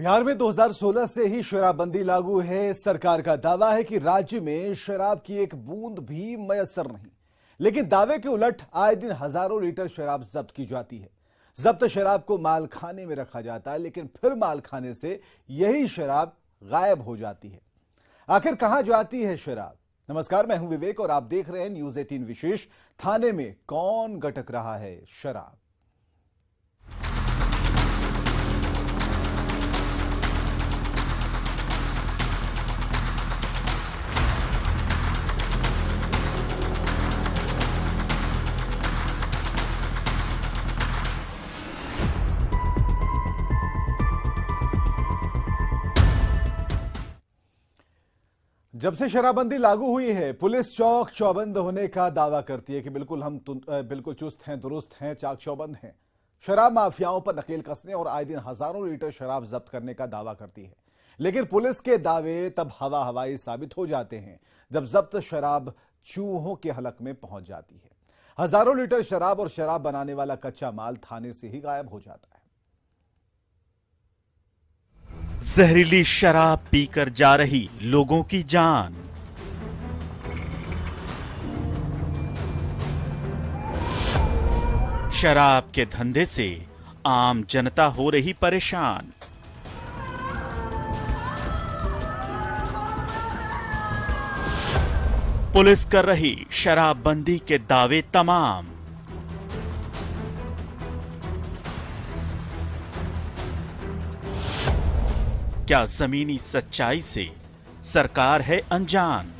बिहार में 2016 से ही शराबबंदी लागू है। सरकार का दावा है कि राज्य में शराब की एक बूंद भी मयसर नहीं, लेकिन दावे के उलट आए दिन हजारों लीटर शराब जब्त की जाती है। जब्त शराब को माल खाने में रखा जाता है, लेकिन फिर माल खाने से यही शराब गायब हो जाती है। आखिर कहां जाती है शराब? नमस्कार, मैं हूं विवेक और आप देख रहे हैं न्यूज 18 विशेष। थाने में कौन गटक रहा है शराब? जब से शराबबंदी लागू हुई है, पुलिस चौक चौबंद होने का दावा करती है कि बिल्कुल चुस्त हैं, दुरुस्त हैं, चाक चौबंद हैं। शराब माफियाओं पर नकेल कसने और आए दिन हजारों लीटर शराब जब्त करने का दावा करती है, लेकिन पुलिस के दावे तब हवा हवाई साबित हो जाते हैं जब जब्त शराब चूहों के हलक में पहुंच जाती है। हजारों लीटर शराब और शराब बनाने वाला कच्चा माल थाने से ही गायब हो जाता है। जहरीली शराब पीकर जा रही लोगों की जान। शराब के धंधे से आम जनता हो रही परेशान। पुलिस कर रही शराबबंदी के दावे तमाम। क्या जमीनी सच्चाई से सरकार है अनजान?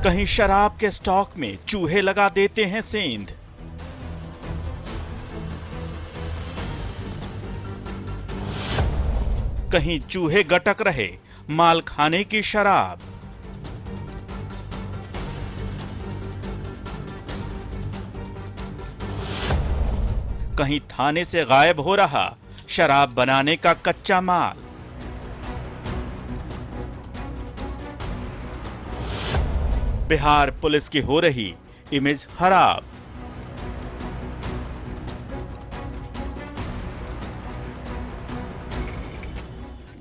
कहीं शराब के स्टॉक में चूहे लगा देते हैं सेंध। कहीं चूहे गटक रहे माल खाने की शराब। कहीं थाने से गायब हो रहा शराब बनाने का कच्चा माल। बिहार पुलिस की हो रही इमेज खराब।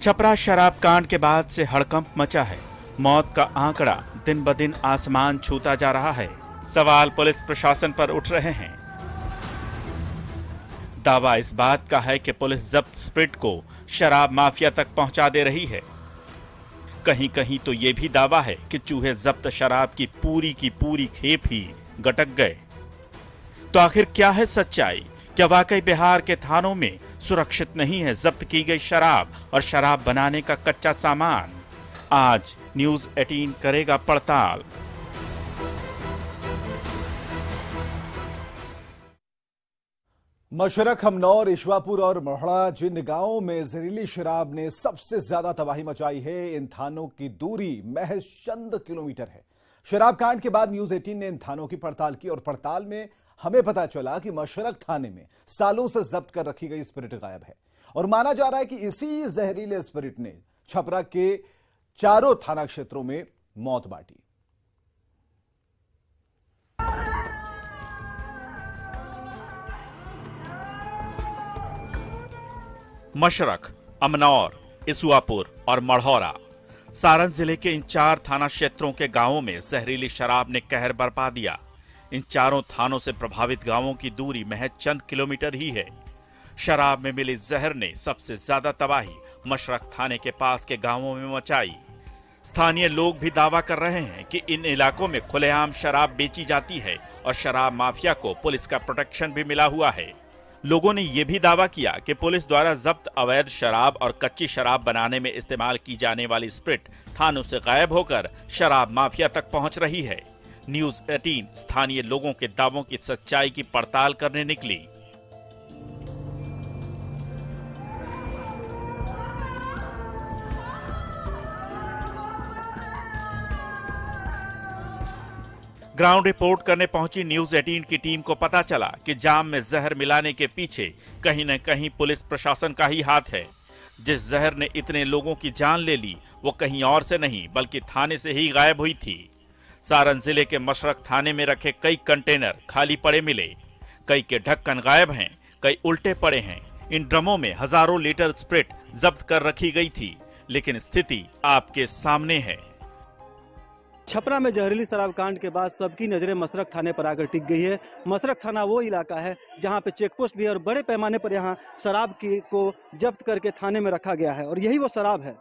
छपरा शराब कांड के बाद से हड़कंप मचा है। मौत का आंकड़ा दिन ब दिन आसमान छूता जा रहा है। सवाल पुलिस प्रशासन पर उठ रहे हैं। दावा इस बात का है कि पुलिस जब्त स्प्रिट को शराब माफिया तक पहुंचा दे रही है। कहीं कहीं तो यह भी दावा है कि चूहे जब्त शराब की पूरी खेप ही गटक गए। तो आखिर क्या है सच्चाई? क्या वाकई बिहार के थानों में सुरक्षित नहीं है जब्त की गई शराब और शराब बनाने का कच्चा सामान? आज न्यूज 18 करेगा पड़ताल। मशरक, हमनौर, ईश्वापुर और मोहड़ा जिन गांवों में जहरीली शराब ने सबसे ज्यादा तबाही मचाई है, इन थानों की दूरी महज चंद किलोमीटर है। शराब कांड के बाद न्यूज 18 ने इन थानों की पड़ताल की और पड़ताल में हमें पता चला कि मशरक थाने में सालों से जब्त कर रखी गई स्पिरिट गायब है और माना जा रहा है कि इसी जहरीले स्पिरिट ने छपरा के चारों थाना क्षेत्रों में मौत बांटी। मशरक, अमनौर, इसूआपुर और मढ़ौरा, सारण जिले के इन चार थाना क्षेत्रों के गांवों में जहरीली शराब ने कहर बरपा दिया। इन चारों थानों से प्रभावित गांवों की दूरी महज चंद किलोमीटर ही है। शराब में मिली जहर ने सबसे ज्यादा तबाही मशरक थाने के पास के गांवों में मचाई। स्थानीय लोग भी दावा कर रहे हैं कि इन इलाकों में खुलेआम शराब बेची जाती है और शराब माफिया को पुलिस का प्रोटेक्शन भी मिला हुआ है। लोगों ने यह भी दावा किया कि पुलिस द्वारा जब्त अवैध शराब और कच्ची शराब बनाने में इस्तेमाल की जाने वाली स्प्रिट थानों से गायब होकर शराब माफिया तक पहुंच रही है। न्यूज 18 स्थानीय लोगों के दावों की सच्चाई की पड़ताल करने निकली। ग्राउंड रिपोर्ट करने पहुंची न्यूज 18 की टीम को पता चला कि जाम में जहर मिलाने के पीछे कहीं न कहीं पुलिस प्रशासन का ही हाथ है। जिस जहर ने इतने लोगों की जान ले ली वो कहीं और से नहीं बल्कि थाने से ही गायब हुई थी। सारण जिले के मशरक थाने में रखे कई कंटेनर खाली पड़े मिले। कई के ढक्कन गायब हैं, कई उल्टे पड़े हैं। इन ड्रमों में हजारों लीटर स्प्रिट जब्त कर रखी गई थी, लेकिन स्थिति आपके सामने है। छपरा में जहरीली शराब कांड के बाद सबकी नजरें मसरख थाने पर आकर टिक गई है। मसरख थाना वो इलाका है जहां पे चेकपोस्ट भी है और बड़े पैमाने पर यहां शराब को जब्त करके थाने में रखा गया है और यही वो शराब है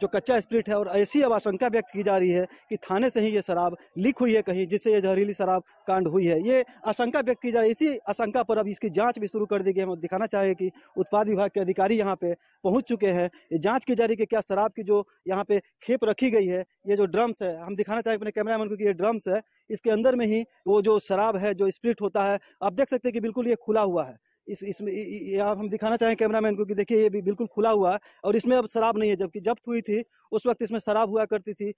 जो कच्चा स्प्रिट है। और ऐसी अब आशंका व्यक्त की जा रही है कि थाने से ही ये शराब लीक हुई है कहीं, जिससे ये जहरीली शराब कांड हुई है। ये आशंका व्यक्त की जा रही है। इसी आशंका पर अब इसकी जांच भी शुरू कर दी गई है। हम दिखाना चाहेंगे कि उत्पाद विभाग के अधिकारी यहाँ पे पहुंच चुके हैं। ये जांच की जा रही है कि क्या शराब की जो यहाँ पे खेप रखी गई है, ये जो ड्रम्स है, हम दिखाना चाहेंगे अपने कैमरामैन को कि ये ड्रम्स है, इसके अंदर में ही वो जो शराब है, जो स्प्रिट होता है, आप देख सकते हैं कि बिल्कुल ये खुला हुआ है। इसमें आप हम दिखाना चाहें कैमरामैन को कि देखिए ये भी बिल्कुल खुला हुआ है और इसमें अब शराब नहीं है, जबकि जब्त हुई थी उस वक्त इसमें शराब हुआ करती थी।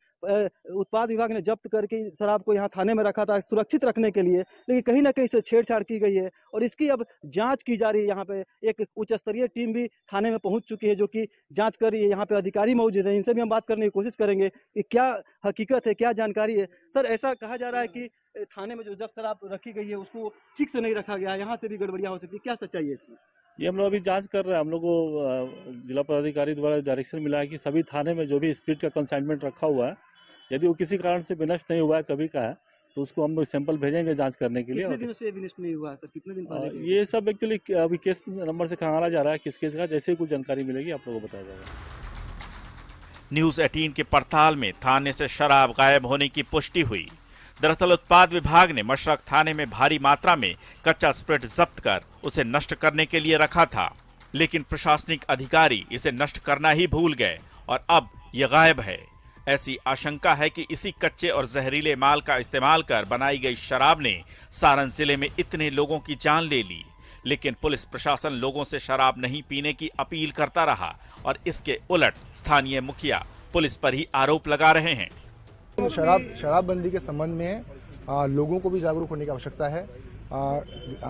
उत्पाद विभाग ने जब्त करके शराब को यहाँ थाने में रखा था सुरक्षित रखने के लिए, लेकिन कहीं ना कहीं से छेड़छाड़ की गई है और इसकी अब जांच की जा रही है। यहाँ पे एक उच्च स्तरीय टीम भी थाने में पहुंच चुकी है जो कि जांच कर रही है। यहाँ पे अधिकारी मौजूद है, इनसे भी हम बात करने की कोशिश करेंगे कि क्या हकीकत है, क्या जानकारी है। सर, ऐसा कहा जा रहा है कि थाने में जो जब शराब रखी गई है उसको ठीक से नहीं रखा गया है, यहाँ से भी गड़बड़ियाँ हो सकती है, क्या सच्चाई है इसमें? ये हम लोग अभी जांच कर रहे हैं। हम लोग को जिला पदाधिकारी द्वारा डायरेक्शन मिला है कि सभी थाने में जो भी स्प्रिट का कंसाइनमेंट रखा हुआ है, यदि वो किसी कारण से विनष्ट नहीं हुआ है, कभी का है, तो उसको हम लोग सैंपल भेजेंगे जांच करने के लिए। कितने दिनों से विनष्ट नहीं हुआ है सर? कितने दिन पहले? ये सब एक्चुअली अभी केस नंबर से खंगाला जा रहा है, किस केस का। जैसे ही कुछ जानकारी मिलेगी आप लोगों को बताया जाएगा। न्यूज 18 की पड़ताल में थाने से शराब गायब होने की पुष्टि हुई। दरअसल उत्पाद विभाग ने मशरक थाने में भारी मात्रा में कच्चा स्प्रिट जब्त कर उसे नष्ट करने के लिए रखा था, लेकिन प्रशासनिक अधिकारी इसे नष्ट करना ही भूल गए और अब ये गायब है। ऐसी आशंका है कि इसी कच्चे और जहरीले माल का इस्तेमाल कर बनाई गई शराब ने सारण जिले में इतने लोगों की जान ले ली। लेकिन पुलिस प्रशासन लोगों से शराब नहीं पीने की अपील करता रहा और इसके उलट स्थानीय मुखिया पुलिस पर ही आरोप लगा रहे हैं। शराबबंदी के संबंध में लोगों को भी जागरूक होने की आवश्यकता है।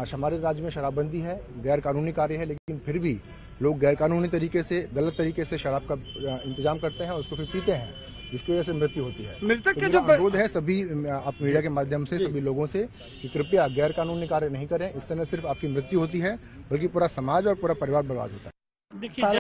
हमारे राज्य में शराबबंदी है, गैर कानूनी कार्य है, लेकिन फिर भी लोग गैर कानूनी तरीके से, गलत तरीके से शराब का इंतजाम करते हैं और उसको फिर पीते हैं, जिसकी वजह से मृत्यु होती है। मृतक का जो अनुरोध है सभी आप मीडिया के माध्यम से सभी लोगों से कि कृपया गैर कानूनी कार्य नहीं करें। इससे न सिर्फ आपकी मृत्यु होती है बल्कि पूरा समाज और पूरा परिवार बर्बाद होता है।